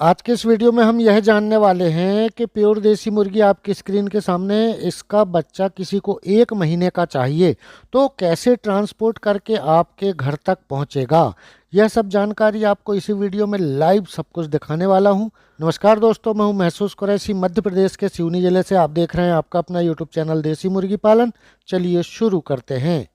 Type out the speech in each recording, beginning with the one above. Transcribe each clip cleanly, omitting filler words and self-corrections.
आज के इस वीडियो में हम यह जानने वाले हैं कि प्योर देसी मुर्गी आपकी स्क्रीन के सामने, इसका बच्चा किसी को 1 महीने का चाहिए तो कैसे ट्रांसपोर्ट करके आपके घर तक पहुंचेगा। यह सब जानकारी आपको इसी वीडियो में लाइव सब कुछ दिखाने वाला हूं। नमस्कार दोस्तों, मैं हूं महसूस कुरैशी, मध्य प्रदेश के सिवनी जिले से। आप देख रहे हैं आपका अपना यूट्यूब चैनल देसी मुर्गी पालन। चलिए शुरू करते हैं।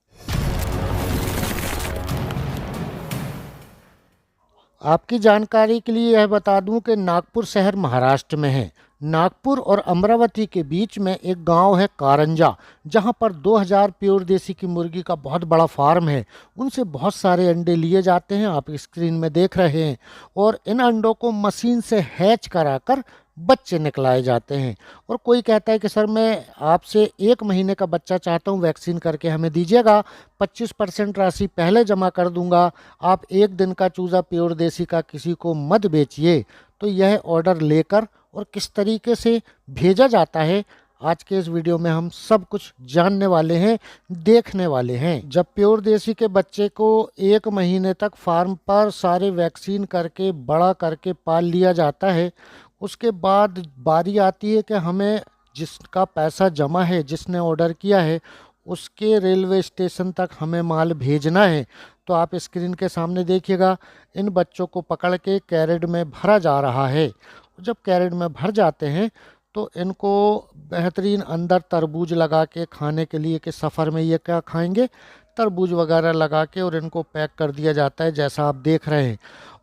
आपकी जानकारी के लिए यह बता दूं कि नागपुर शहर महाराष्ट्र में है। नागपुर और अमरावती के बीच में एक गांव है कारंजा, जहां पर 2000 प्योर देसी की मुर्गी का बहुत बड़ा फार्म है। उनसे बहुत सारे अंडे लिए जाते हैं, आप स्क्रीन में देख रहे हैं। और इन अंडों को मशीन से हैच कराकर बच्चे निकलाए जाते हैं। और कोई कहता है कि सर मैं आपसे 1 महीने का बच्चा चाहता हूँ, वैक्सीन करके हमें दीजिएगा, 25% राशि पहले जमा कर दूंगा, आप 1 दिन का चूज़ा प्योर देसी का किसी को मत बेचिए। तो यह ऑर्डर लेकर और किस तरीके से भेजा जाता है, आज के इस वीडियो में हम सब कुछ जानने वाले हैं, देखने वाले हैं। जब प्योर देसी के बच्चे को 1 महीने तक फार्म पर सारे वैक्सीन करके बड़ा करके पाल लिया जाता है, उसके बाद बारी आती है कि हमें जिसका पैसा जमा है, जिसने ऑर्डर किया है, उसके रेलवे स्टेशन तक हमें माल भेजना है। तो आप स्क्रीन के सामने देखिएगा, इन बच्चों को पकड़ के कैरेट में भरा जा रहा है। जब कैरेट में भर जाते हैं तो इनको बेहतरीन अंदर तरबूज लगा के खाने के लिए, कि सफ़र में ये क्या खाएंगे, तरबूज वगैरह लगा के, और इनको पैक कर दिया जाता है जैसा आप देख रहे हैं।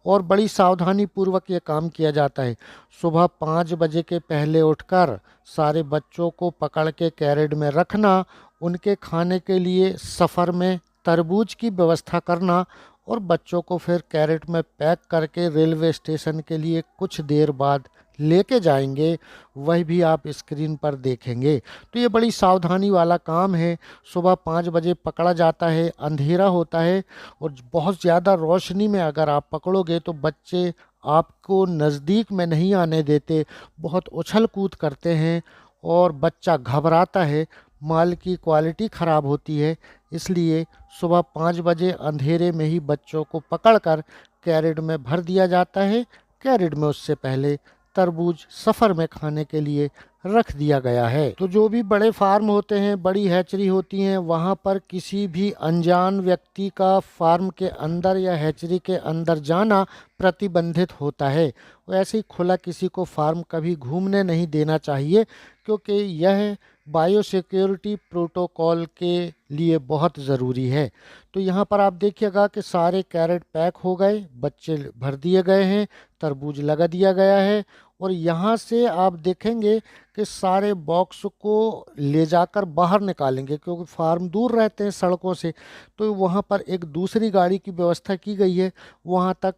और बड़ी सावधानी पूर्वक ये काम किया जाता है। सुबह 5 बजे के पहले उठकर सारे बच्चों को पकड़ के कैरेट में रखना, उनके खाने के लिए सफ़र में तरबूज की व्यवस्था करना, और बच्चों को फिर कैरेट में पैक करके रेलवे स्टेशन के लिए कुछ देर बाद लेके जाएंगे। वह भी आप स्क्रीन पर देखेंगे। तो ये बड़ी सावधानी वाला काम है। सुबह 5 बजे पकड़ा जाता है, अंधेरा होता है, और बहुत ज़्यादा रोशनी में अगर आप पकड़ोगे तो बच्चे आपको नज़दीक में नहीं आने देते, बहुत उछल कूद करते हैं और बच्चा घबराता है, माल की क्वालिटी ख़राब होती है। इसलिए सुबह 5 बजे अंधेरे में ही बच्चों को पकड़कर कैरेट में भर दिया जाता है। कैरेट में उससे पहले तरबूज सफ़र में खाने के लिए रख दिया गया है। तो जो भी बड़े फार्म होते हैं, बड़ी हैचरी होती हैं, वहाँ पर किसी भी अनजान व्यक्ति का फार्म के अंदर या हैचरी के अंदर जाना प्रतिबंधित होता है। ऐसे ही खुला किसी को फार्म कभी घूमने नहीं देना चाहिए, क्योंकि यह बायोसिक्योरिटी प्रोटोकॉल के लिए बहुत ज़रूरी है। तो यहाँ पर आप देखिएगा कि सारे कैरेट पैक हो गए, बच्चे भर दिए गए हैं, तरबूज लगा दिया गया है। और यहाँ से आप देखेंगे कि सारे बॉक्स को ले जाकर बाहर निकालेंगे, क्योंकि फार्म दूर रहते हैं सड़कों से। तो वहाँ पर एक दूसरी गाड़ी की व्यवस्था की गई है, वहाँ तक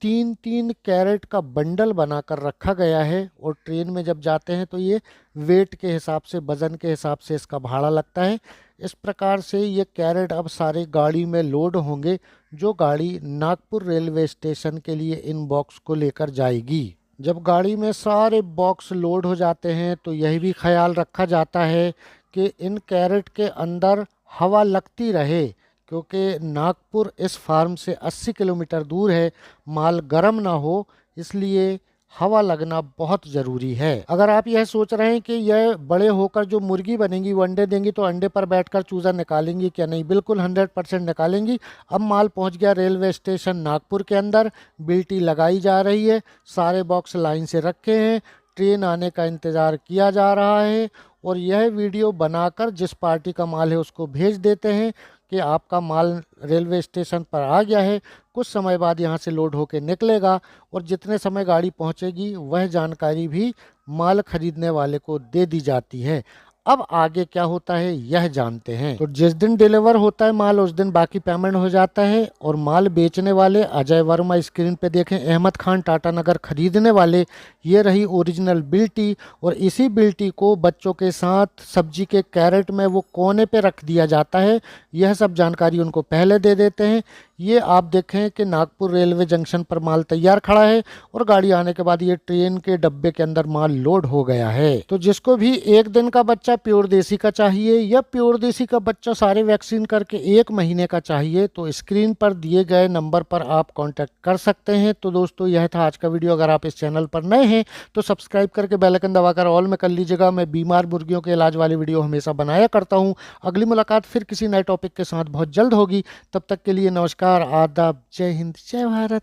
3-3 कैरेट का बंडल बनाकर रखा गया है। और ट्रेन में जब जाते हैं तो ये वेट के हिसाब से, वज़न के हिसाब से इसका भाड़ा लगता है। इस प्रकार से ये कैरेट अब सारे गाड़ी में लोड होंगे, जो गाड़ी नागपुर रेलवे स्टेशन के लिए इन बॉक्स को लेकर जाएगी। जब गाड़ी में सारे बॉक्स लोड हो जाते हैं तो यह भी ख्याल रखा जाता है कि इन कैरेट के अंदर हवा लगती रहे, क्योंकि नागपुर इस फार्म से 80 किलोमीटर दूर है, माल गर्म ना हो, इसलिए हवा लगना बहुत ज़रूरी है। अगर आप यह सोच रहे हैं कि यह बड़े होकर जो मुर्गी बनेंगी वो अंडे देंगी, तो अंडे पर बैठकर चूज़ा निकालेंगी क्या? नहीं, बिल्कुल 100% निकालेंगी। अब माल पहुंच गया रेलवे स्टेशन नागपुर के अंदर, बिल्टी लगाई जा रही है, सारे बॉक्स लाइन से रखे हैं, ट्रेन आने का इंतज़ार किया जा रहा है। और यह वीडियो बनाकर जिस पार्टी का माल है उसको भेज देते हैं कि आपका माल रेलवे स्टेशन पर आ गया है, कुछ समय बाद यहाँ से लोड होकर निकलेगा। और जितने समय गाड़ी पहुँचेगी वह जानकारी भी माल खरीदने वाले को दे दी जाती है। अब आगे क्या होता है यह जानते हैं। तो जिस दिन डिलीवर होता है माल, उस दिन बाकी पेमेंट हो जाता है। और माल बेचने वाले अजय वर्मा, स्क्रीन पे देखें, अहमद खान, टाटा नगर। खरीदने वाले ये रही ओरिजिनल बिल्टी, और इसी बिल्टी को बच्चों के साथ सब्जी के कैरेट में वो कोने पे रख दिया जाता है। यह सब जानकारी उनको पहले दे देते हैं। ये आप देखें कि नागपुर रेलवे जंक्शन पर माल तैयार खड़ा है और गाड़ी आने के बाद ये ट्रेन के डब्बे के अंदर माल लोड हो गया है। तो जिसको भी एक दिन का बच्चा प्योर देसी का चाहिए या प्योर देसी का बच्चा सारे वैक्सीन करके 1 महीने का चाहिए तो स्क्रीन पर दिए गए नंबर पर आप कांटेक्ट कर सकते हैं। तो दोस्तों यह था आज का वीडियो। अगर आप इस चैनल पर नए हैं तो सब्सक्राइब करके बेल आइकन दबाकर ऑल में कर लीजिएगा। मैं बीमार मुर्गियों के इलाज वाली वीडियो हमेशा बनाया करता हूँ। अगली मुलाकात फिर किसी नए टॉपिक के साथ बहुत जल्द होगी। तब तक के लिए नमस्कार, आदाब, जय हिंद, जय भारत।